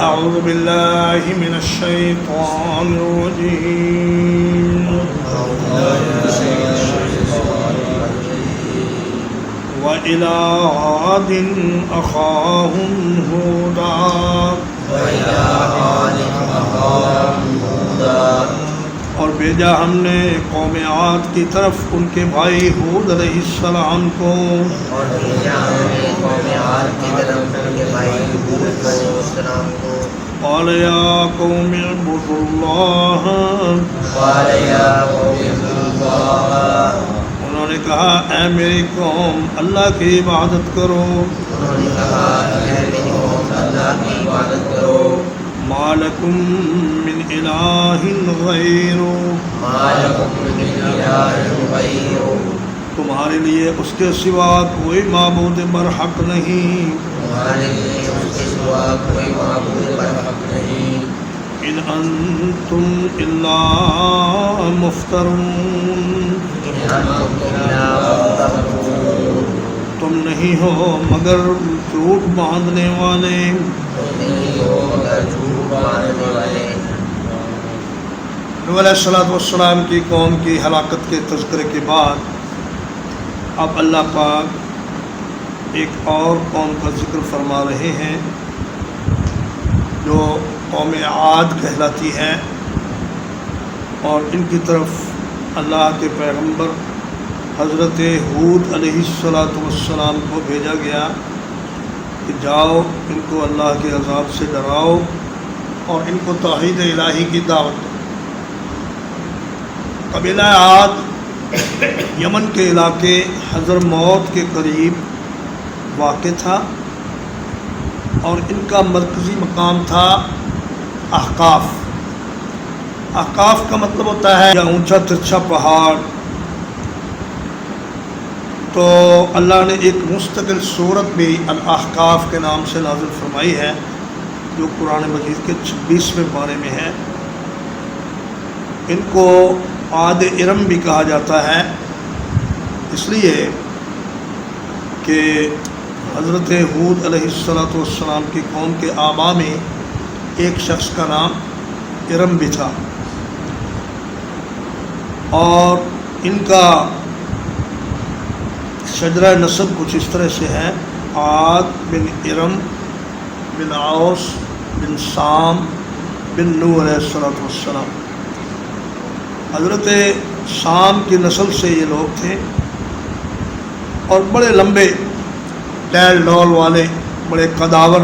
أعوذ بالله من الشيطان الرجيم وإلى عاد أخاهم هودا اور بھیجا ہم نے قوم عاد کی طرف ان کے بھائی ہود علیہ السلام کو قال یا قوم اعبدوا اللہ انہوں نے کہا اے میری قوم اللہ کی عبادت کرو ما لکم من الہ غیر تمہارے لیے اس کے سوا کوئی معبود برحق نہیں ان انتم الا مفترون تم نہیں ہو مگر جھوٹ باندھنے والے نوح علیہ السلام کی قوم کی ہلاکت کے تذکرے کے بعد اب اللہ پاک ایک اور قوم کا ذکر فرما رہے ہیں جو قوم عاد کہلاتی ہے، اور ان کی طرف اللہ کے پیغمبر حضرت ہود علیہ السلام کو بھیجا گیا کہ جاؤ ان کو اللہ کے عذاب سے ڈراؤ اور ان کو توحید الہی کی دعوت دو۔ قبیلہ عاد یمن کے علاقے حضرموت کے قریب واقع تھا، اور ان کا مرکزی مقام تھا احقاف۔ احقاف کا مطلب ہوتا ہے یا اونچا ترچھا پہاڑ۔ تو اللہ نے ایک مستقل سورت بھی الاحقاف کے نام سے نازل فرمائی ہے، جو قرآن مجید کے 26ویں پارے میں ہے۔ ان کو عاد ارم بھی کہا جاتا ہے، اس لیے کہ حضرت ہود علیہ السلام کی قوم کے آبا میں ایک شخص کا نام ارم بھی تھا، اور ان کا شجرہ نسب کچھ اس طرح سے ہے: عاد بن ارم بن اوس بن سام بن نوح علیہ السلام۔ حضرت سام کی نسل سے یہ لوگ تھے، اور بڑے لمبے ڈیل ڈول والے، بڑے قداور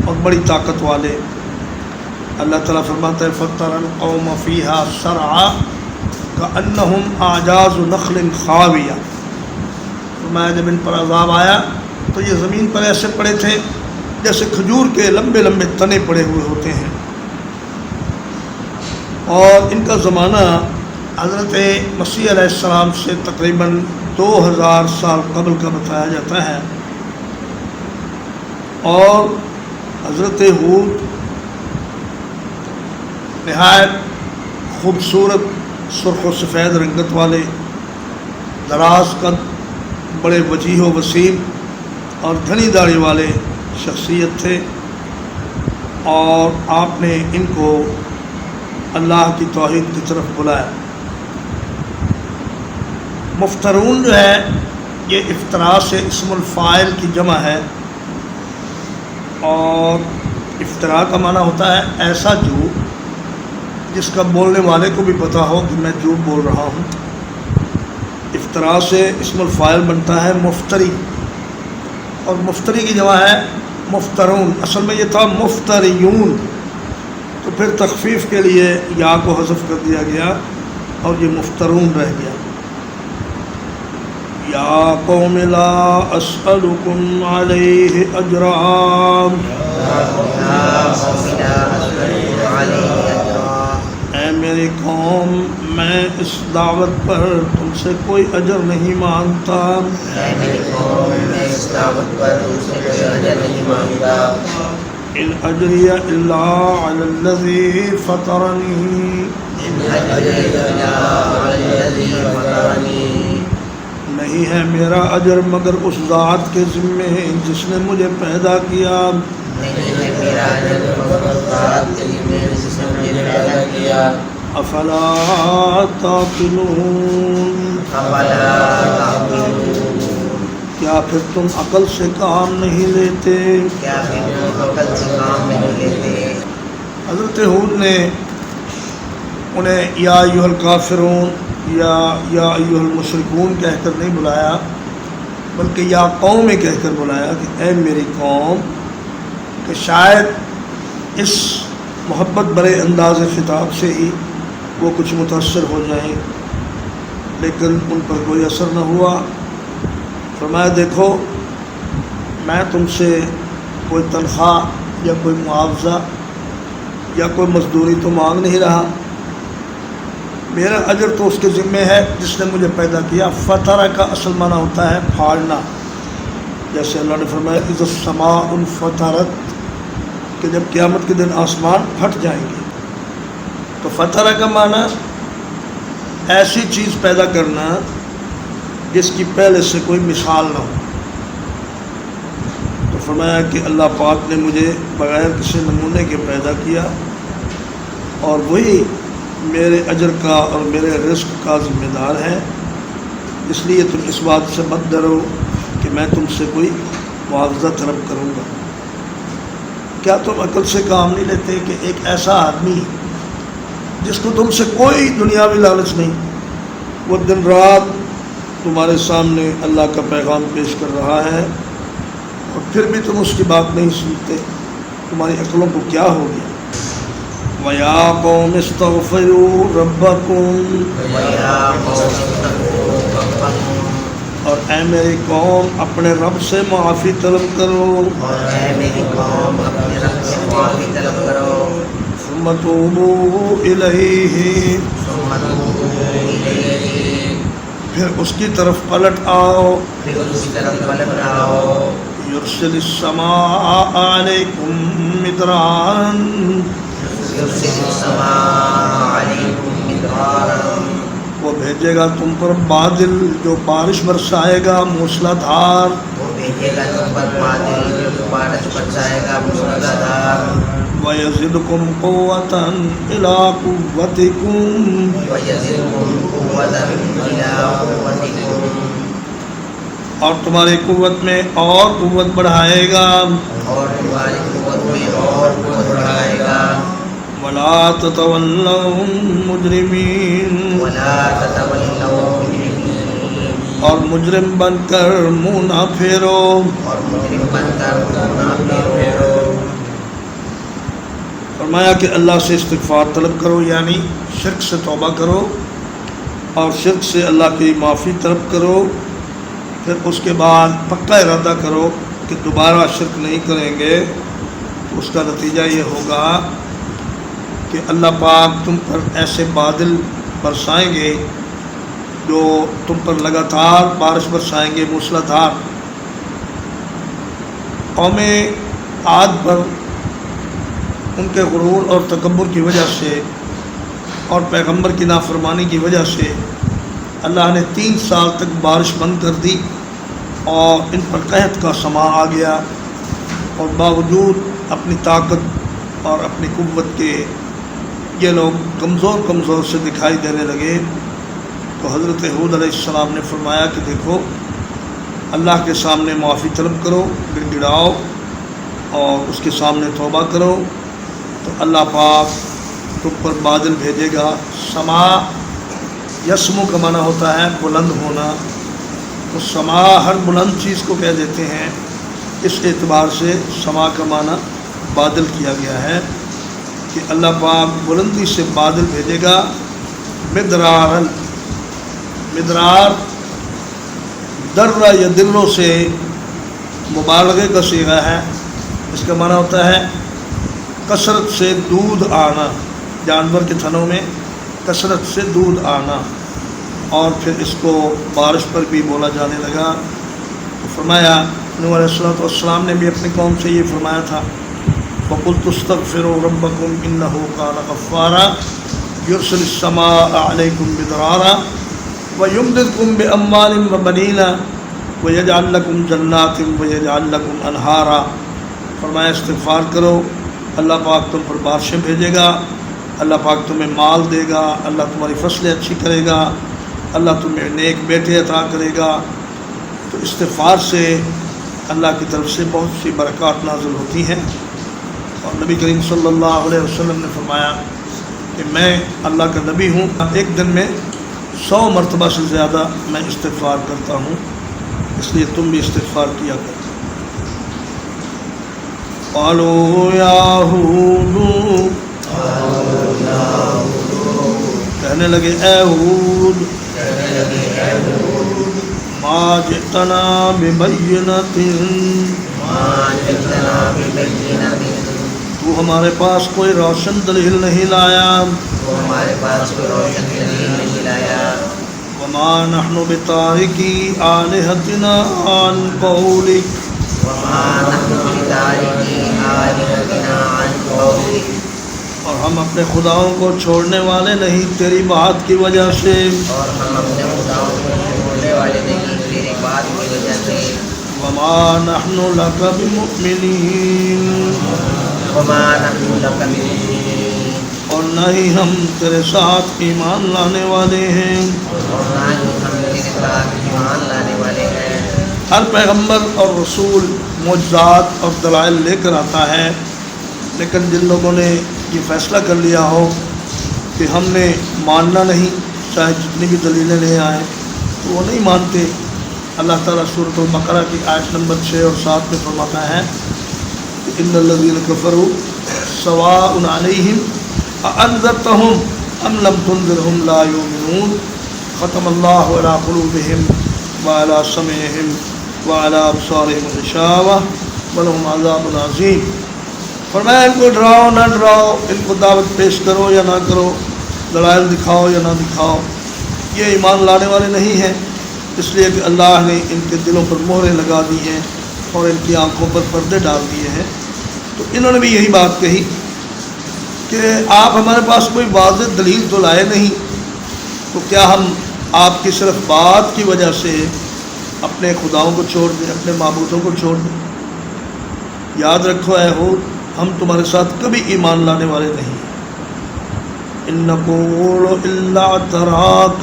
اور بڑی طاقت والے۔ اللہ تعالیٰ فرماتا ہے فَتَرَى الْقَوْمَ فِيهَا سَرْعَى كَأَنَّهُمْ أَعْجَازُ نَخْلٍ خَاوِيَةٍ۔ فرمایا جب ان پر عذاب آیا تو یہ زمین پر ایسے پڑے تھے جیسے کھجور کے لمبے لمبے تنے پڑے ہوئے ہوتے ہیں۔ اور ان کا زمانہ حضرت مسیح علیہ السلام سے تقریباً 2000 سال قبل کا بتایا جاتا ہے، اور حضرت ہود نہایت خوبصورت سرخ و سفید رنگت والے، دراز قد، بڑے وجیح و وسیم اور گھنی داڑھی والے شخصیت تھے، اور آپ نے ان کو اللہ کی توحید کی طرف بلایا۔ مفترون جو ہے یہ افتراء سے اسم الفاعل کی جمع ہے، اور افتراء کا معنی ہوتا ہے ایسا جھوٹ جس کا بولنے والے کو بھی پتہ ہو کہ میں جھوٹ بول رہا ہوں۔ افتراء سے اسم الفاعل بنتا ہے مفتری، اور مفتری کی جمع ہے مفترون۔ اصل میں یہ تھا مفتریون، تو پھر تخفیف کے لیے یا کو حذف کر دیا گیا اور یہ مفترون رہ گیا۔ یا قوم لا اسألکم علیہ اجرا، اے میری قوم میں اس دعوت پر تم سے کوئی اجر نہیں مانگتا۔ ان اجری الا علی الذی فطرنی، نہیں ہے میرا اجر مگر اس ذات کے ذمے جس نے مجھے پیدا کیا۔ افلا تعقلون کیا پھر تم عقل سے کام نہیں لیتے؟ حضرت ہود نے انہیں یا ایھا الکافرون یا ایھا المشرکون کہہ کر نہیں بلایا، بلکہ یا قوم کہہ کر بلایا کہ اے میری قوم، کہ شاید اس محبت برے انداز خطاب سے ہی وہ کچھ متاثر ہو جائیں، لیکن ان پر کوئی اثر نہ ہوا۔ فرمایا دیکھو، میں تم سے کوئی تنخواہ یا کوئی معاوضہ یا کوئی مزدوری تو مانگ نہیں رہا، میرا اجر تو اس کے ذمے ہے جس نے مجھے پیدا کیا۔ فطرہ کا اصل معنی ہوتا ہے پھاڑنا، جیسے اللہ نے فرمایا اذا السماء انفطرت، کہ جب قیامت کے دن آسمان پھٹ جائیں گے۔ تو فطرہ کا معنی ایسی چیز پیدا کرنا جس کی پہلے سے کوئی مثال نہ ہو۔ تو فرمایا کہ اللہ پاک نے مجھے بغیر کسی نمونے کے پیدا کیا، اور وہی میرے اجر کا اور میرے رزق کا ذمہ دار ہے، اس لیے تم اس بات سے مت ڈرو کہ میں تم سے کوئی معاوضہ طلب کروں گا۔ کیا تم عقل سے کام نہیں لیتے کہ ایک ایسا آدمی جس کو تم سے کوئی دنیاوی لالچ نہیں، وہ دن رات تمہارے سامنے اللہ کا پیغام پیش کر رہا ہے، اور پھر بھی تم اس کی بات نہیں سنتے؟ تمہاری عقلوں کو کیا ہو گیا؟ وَيَا قَوْمِ اسْتَغْفِرُوا رَبَّكُمْ، اور اے میری قوم اپنے رب سے معافی طلب کرو، ثُمَّ تُوبُوا إِلَيْهِ، پھر اس کی طرف پلٹ آؤ، يُرْسِلِ السَّمَاءَ عَلَيْكُمْ مِدْرَارًا، وہ بھیجے گا تم پر بادل جو بارش برسائے گا موسلا دھار، وَيَزِدْكُمْ قُوَّةً إِلَىٰ قُوَّتِكُمْ، اور تمہاری قوت میں اور قوت بڑھائے گا، وَلَا تَتَوَلَّوْا مُجْرِمِينَ، اور مجرم بن کر منہ نہ پھیرو۔ فرمایا کہ اللہ سے استغفار طلب کرو، یعنی شرک سے توبہ کرو، اور شرک سے اللہ کی معافی طلب کرو، پھر اس کے بعد پکا ارادہ کرو کہ دوبارہ شرک نہیں کریں گے۔ تو اس کا نتیجہ یہ ہوگا کہ اللہ پاک تم پر ایسے بادل برسائیں گے جو تم پر لگاتار بارش برسائیں گے موسلا دھار۔ قوم عاد پر ان کے غرور اور تکبر کی وجہ سے اور پیغمبر کی نافرمانی کی وجہ سے اللہ نے 3 سال تک بارش بند کر دی، اور ان پر قحط کا سما آ گیا، اور باوجود اپنی طاقت اور اپنی قوت کے یہ لوگ کمزور سے دکھائی دینے لگے۔ تو حضرت ہود علیہ السلام نے فرمایا کہ دیکھو، اللہ کے سامنے معافی طلب کرو، گڑ گڑاؤ، اور اس کے سامنے توبہ کرو، تو اللہ پاک تم پر بادل بھیجے گا۔ سما یسمو کا معنی ہوتا ہے بلند ہونا، تو سما ہر بلند چیز کو کہہ دیتے ہیں، اس اعتبار سے سما کا معنی بادل کیا گیا ہے کہ اللہ پاک بلندی سے بادل بھیجے گا۔ مدرار درہ یا دلوں سے مبالغے کا صیغہ ہے، اس کا معنی ہوتا ہے کثرت سے دودھ آنا، جانور کے تھنوں میں کثرت سے دودھ آنا، اور پھر اس کو بارش پر بھی بولا جانے لگا۔ تو فرمایا نوح علیہ السلام نے بھی اپنی قوم سے یہ فرمایا تھا، فَقُلْتُ اسْتَغْفِرُوا رَبَّكُمْ إِنَّهُ كَانَ غَفَّارًا يُرْسِلِ السَّمَاءَ عَلَيْكُمْ مِدْرَارًا وَيُمْدِدْكُمْ بِأَمْوَالٍ وَبَنِينَ وَيَجْعَلْ لَكُمْ جَنَّاتٍ وَيَجْعَلْ لَكُمْ أَنْهَارًا۔ فرمایا استغفار کرو، اللہ پاک تم پر بارشیں بھیجے گا، اللہ پاک تمہیں مال دے گا، اللہ تمہاری فصلیں اچھی کرے گا، اللہ تمہیں نیک بیٹے عطا کرے گا۔ تو استغفار سے اللہ کی طرف سے بہت سی برکات نازل ہوتی ہیں، اور نبی کریم صلی اللہ علیہ وسلم نے فرمایا کہ میں اللہ کا نبی ہوں، ایک دن میں 100 مرتبہ سے زیادہ میں استغفار کرتا ہوں، اس لیے تم بھی استغفار کیا کرو۔ قالوا یا ہود، کہنے لگے اے ہود، ما جئتنا ببینۃ، تو ہمارے پاس کوئی روشن دلیل نہیں لایا، وما نحن بتارکی آلہتنا عن قولک، اور ہم اپنے خداؤں کو چھوڑنے والے نہیں تیری بات کی وجہ سے، وما نحن لک بمؤمنین، اور نہ ہی ہم تیرے ساتھ ایمان لانے والے ہیں۔ ہر پیغمبر اور رسول معجزات اور دلائل لے کر آتا ہے، لیکن جن لوگوں نے یہ فیصلہ کر لیا ہو کہ ہم نے ماننا نہیں، چاہے جتنی بھی دلیلیں لے آئیں، تو وہ نہیں مانتے۔ اللہ تعالیٰ سورۃ البقرہ کی آیت نمبر 6 اور 7 میں فرماتا ہے کہ ان الذین کفروا سواء علیہم اانذرتہم ام لم تنذرہم لا یؤمنون، ختم اللہ علی قلوبہم وعلی سمعہم وعلی ابصارہم غشاوہ ولہم عذاب عظیم۔ فرمایا ان کو ڈراؤ نہ ڈراؤ، ان کو دعوت پیش کرو یا نہ کرو، دلائل دکھاؤ یا نہ دکھاؤ، یہ ایمان لانے والے نہیں ہیں، اس لیے کہ اللہ نے ان کے دلوں پر مہریں لگا دی ہیں اور ان کی آنکھوں پر پردے ڈال دیے ہیں۔ تو انہوں نے بھی یہی بات کہی کہ آپ ہمارے پاس کوئی واضح دلیل تو لائے نہیں، تو کیا ہم آپ کی صرف بات کی وجہ سے اپنے خداؤں کو چھوڑ دیں، اپنے معبودوں کو چھوڑ دیں؟ یاد رکھو اے ہود، ہم تمہارے ساتھ کبھی ایمان لانے والے نہیں۔ ان نقول الا تراک،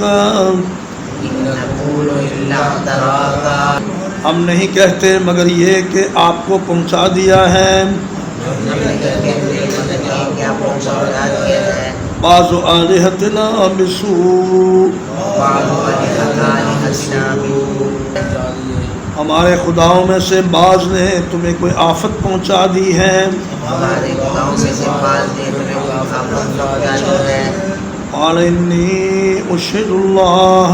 ہم نہیں کہتے مگر یہ کہ آپ کو پہنچا دیا ہے، بعض آلہتنا بسوء، ہمارے خداؤں میں سے بعض نے تمہیں کوئی آفت پہنچا دی ہے، قال انی اشہد اللہ،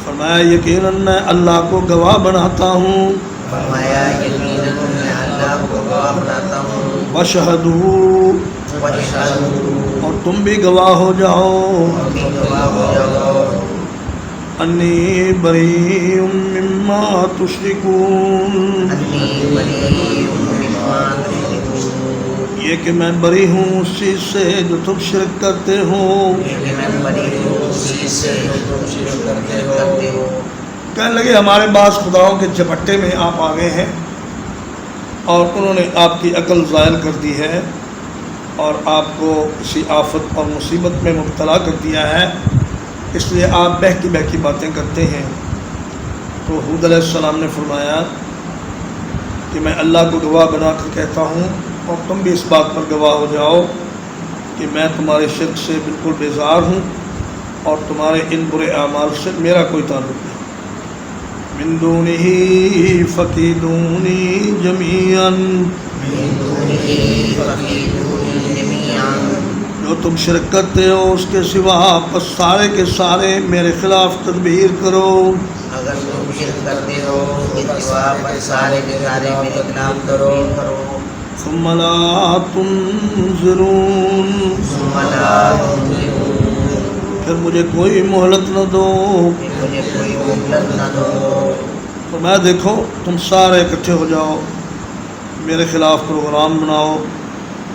فرمایا یقیناً میں اللہ کو گواہ بناتا ہوں، وشہدوا، اور تم بھی گواہ ہو جاؤ، انی بریء مما تشرکون، یہ کہ میں بری ہوں اس چیز سے جو تم شرک کرتے ہو۔ کہنے لگے ہمارے بعض خداؤں کے جھپٹے میں آپ آ گئے ہیں اور انہوں نے آپ کی عقل زائل کر دی ہے اور آپ کو کسی آفت اور مصیبت میں مبتلا کر دیا ہے، اس لیے آپ بہکی بہکی باتیں کرتے ہیں۔ تو ہود علیہ السلام نے فرمایا کہ میں اللہ کو گواہ بنا کر کہتا ہوں اور تم بھی اس بات پر گواہ ہو جاؤ کہ میں تمہارے شرک سے بالکل بیزار ہوں اور تمہارے ان برے اعمال سے میرا کوئی تعلق نہیں۔ من دونہ فکیدونی جمیعا، جو تم شرک کرتے ہو اس کے سوا پس سارے کے سارے میرے خلاف تدبیر کرو، اگر تم شرک کرتے ہو اس کے سوا پس سارے کے سارے میرے خلاف کرو، ثم لا تنظرون، پھر مجھے کوئی مہلت نہ دو، تو میں دیکھو تم سارے اکٹھے ہو جاؤ، میرے خلاف پروگرام بناؤ،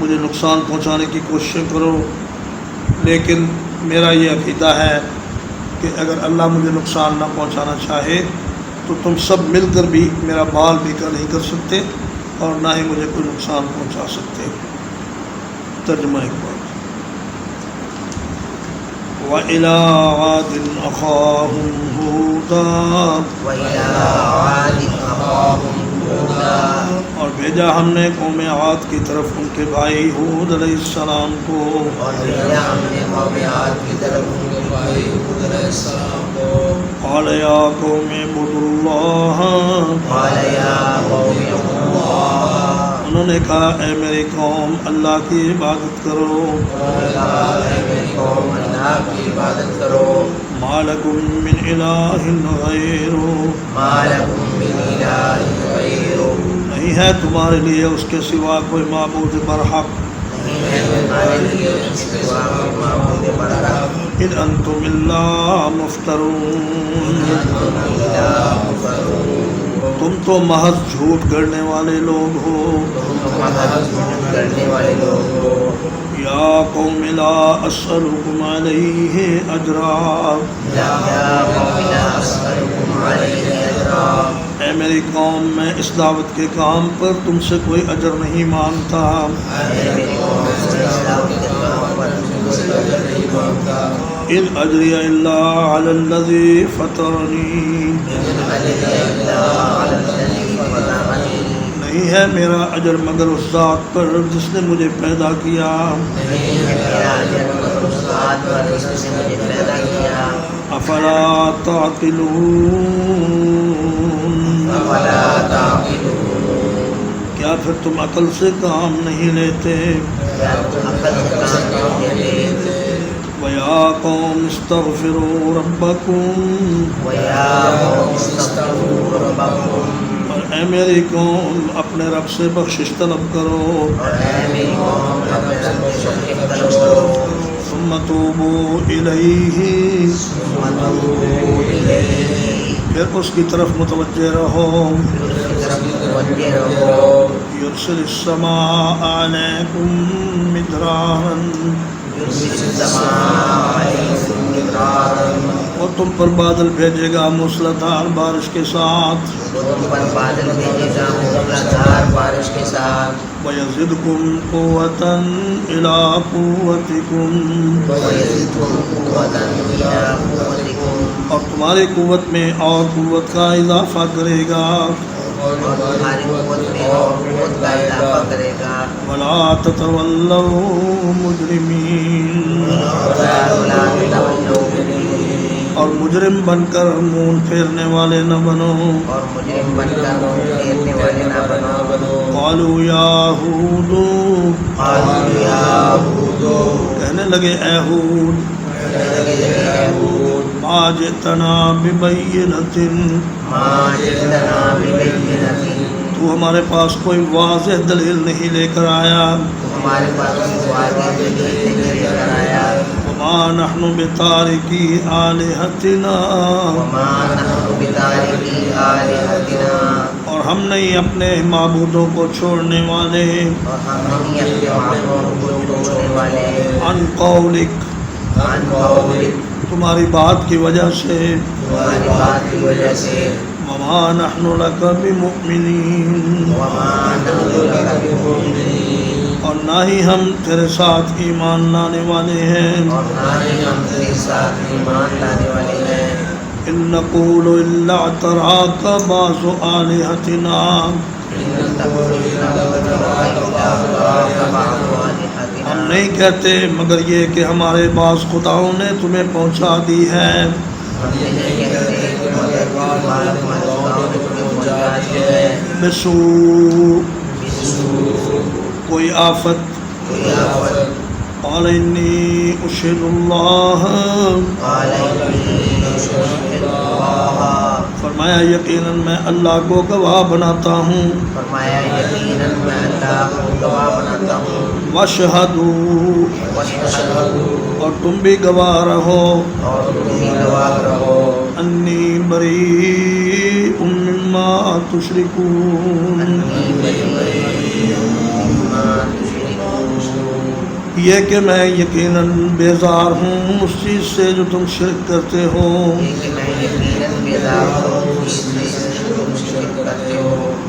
مجھے نقصان پہنچانے کی کوششیں کرو، لیکن میرا یہ عقیدہ ہے کہ اگر اللہ مجھے نقصان نہ پہنچانا چاہے تو تم سب مل کر بھی میرا بال بیکا نہیں کر سکتے، اور نہ ہی مجھے کوئی نقصان پہنچا سکتے. ترجمہ اقبال. وَإِلَىٰ عَادٍ أَخَاهُمْ هُودًا وَإِلَىٰ عَادٍ أَخَاهُمْ هُودًا اور بھیجا ہم نے قوم عاد کی طرف ان کے بھائی ہود علیہ السلام کو. اور بھیجا ہم نے قوم عاد کی طرف ان کے بھائی ہود علیہ السلام کو. قال یا قوم اعبدوا اللہ قال یا قوم اعبدوا اللہ انہوں نے کہا اے میری قوم اللہ کی عبادت کرو. انہوں نے کہا اے میری قوم اللہ کی عبادت کرو. ما لکم من الہ غیرہ ما لکم من الہ غیرہ نہیں ہے تمہارے لیے اس کے سوا کوئی معبود برحق. نہیں ہے تمہارے لیے اس کے سوا کوئی معبود برحق. ان انتم الا مفترون انتم الا مفترون تم تو محض جھوٹ گڑنے والے لوگ ہو. تم تو محض جھوٹ گڑنے والے لوگ ہو. یا قوم لا اسألکم علیہ اجرا یا قوم لا اسألکم علیہ اجرا اے میری قوم میں اس دعوت کے کام پر تم سے کوئی اجر نہیں مانگتا. اے میری قوم سے اسلام کے کام پر تم سے اجر نہیں مانگتا. ان اجری الا علی الذی فطرنی ان اجری الا علی الذی فطرنی نہیں ہے میرا اجر مگر اس ذات پر جس نے مجھے پیدا کیا. نہیں ہے میرا اجر مگر اس ذات پر جس نے مجھے پیدا کیا. افلا تعقلون افلا تعقلون کیا پھر تم عقل سے کام نہیں لیتے. کیا تم عقل سے کام نہیں لیتے. وَيَا قَوْمِ اسْتَغْفِرُوا رَبَّكُمْ وَيَا قَوْمِ اسْتَغْفِرُوا رَبَّكُمْ اور اے میری قوم اپنے رب سے بخشش طلب کرو. اور اے میری قوم اپنے رب سے بخشش طلب کرو. ثُمَّ تُوبُوا إِلَيْهِ ثُمَّ تُوبُوا إِلَيْهِ پھر اس کی طرف متوجہ رہو. پھر اس کی طرف متوجہ رہو. يُرْسِلِ السَّمَاءَ عَلَيْكُمْ مِدْرَارًا يُرْسِلِ السَّمَاءَ عَلَيْكُمْ مِدْرَارًا اور تم پر بادل بھیجے گا موسلادھار بارش کے ساتھ. وہ تم پر بادل بھیجے گا موسلادھار بارش کے ساتھ. وَيَزِدْكُمْ قُوَّةً إِلَىٰ قُوَّتِكُمْ وَيَزِدْكُمْ قُوَّةً إِلَىٰ قُوَّتِكُمْ اور تمہاری قوت میں اور قوت کا اضافہ کرے گا. اور تمہاری قوت میں اور قوت کا اضافہ کرے گا. وَلَا تَتَوَلَّوْا مُجْرِمِينَ وَلَا تَتَوَلَّوْا مُجْرِمِينَ اور مجرم بن کر منہ پھیرنے والے نہ بنو. اور مجرم بن کر منہ پھیرنے والے نہ بنو. قالوا یا ہود قالوا یا ہود کہنے لگے اے ہود کہنے لگے اے ہود ما جئتنا ببینۃ ما جئتنا ببینۃ تو ہمارے پاس کوئی واضح دلیل نہیں لے کر آیا. ہمارے پاس واضح دلیل نہیں لے کر آیا. وما نحن بتارکی آلہتنا وما نحن بتارکی آلہتنا اور ہم نہیں اپنے معبودوں کو چھوڑنے والے. اور ہم نہیں اپنے معبودوں کو چھوڑنے والے. عن قولک عن قولک تمہاری بات کی وجہ سے. تمہاری بات کی وجہ سے. وما نحن لک بمؤمنین وما نحن لک بمؤمنین اور نہ ہی ہم تیرے ساتھ ایمان لانے والے ہیں. اور نہ ہی ہم تیرے ساتھ ایمان لانے والے ہیں. ان نقول الا اعتراک بعض آلہتنا ہم نہیں کہتے مگر یہ کہ ہمارے بعض خداؤں نے تمہیں پہنچا دی ہے. بسوء کوئی آفت. قال انی اشہد اللہ فرمایا یقیناً میں اللہ کو گواہ بناتا ہوں. فرمایا یقیناً میں اللہ کو گواہ بناتا ہوں. واشہدوا اور تم بھی گواہ رہو. اور تم بھی گواہ رہو. انی بریء مما تشرکون یہ کہ میں یقیناً بیزار ہوں اس چیز سے جو تم شرک کرتے ہو.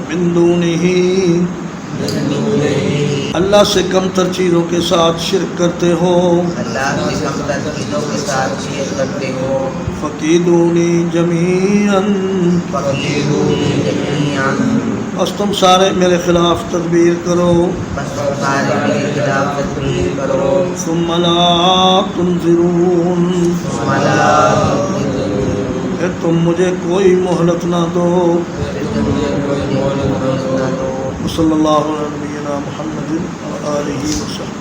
من دونہ اللہ سے کم تر چیزوں کے ساتھ شرک کرتے ہو اللہ سے کم تر چیزوں کے ساتھ شرک کرتے ہو فقیدونی جمیعاً فقیرونی جمیعاً بس تم سارے میرے خلاف تدبیر کرو بس تم سارے میرے خلاف تدبیر کرو ثم لا تنظرون ثم لا تنظرون پھر تم مجھے کوئی مہلت نہ دو پھر تم مجھے کوئی مہلت نہ دو صلی اللہ علیہ نبینا محمد و آلہ وصحبہ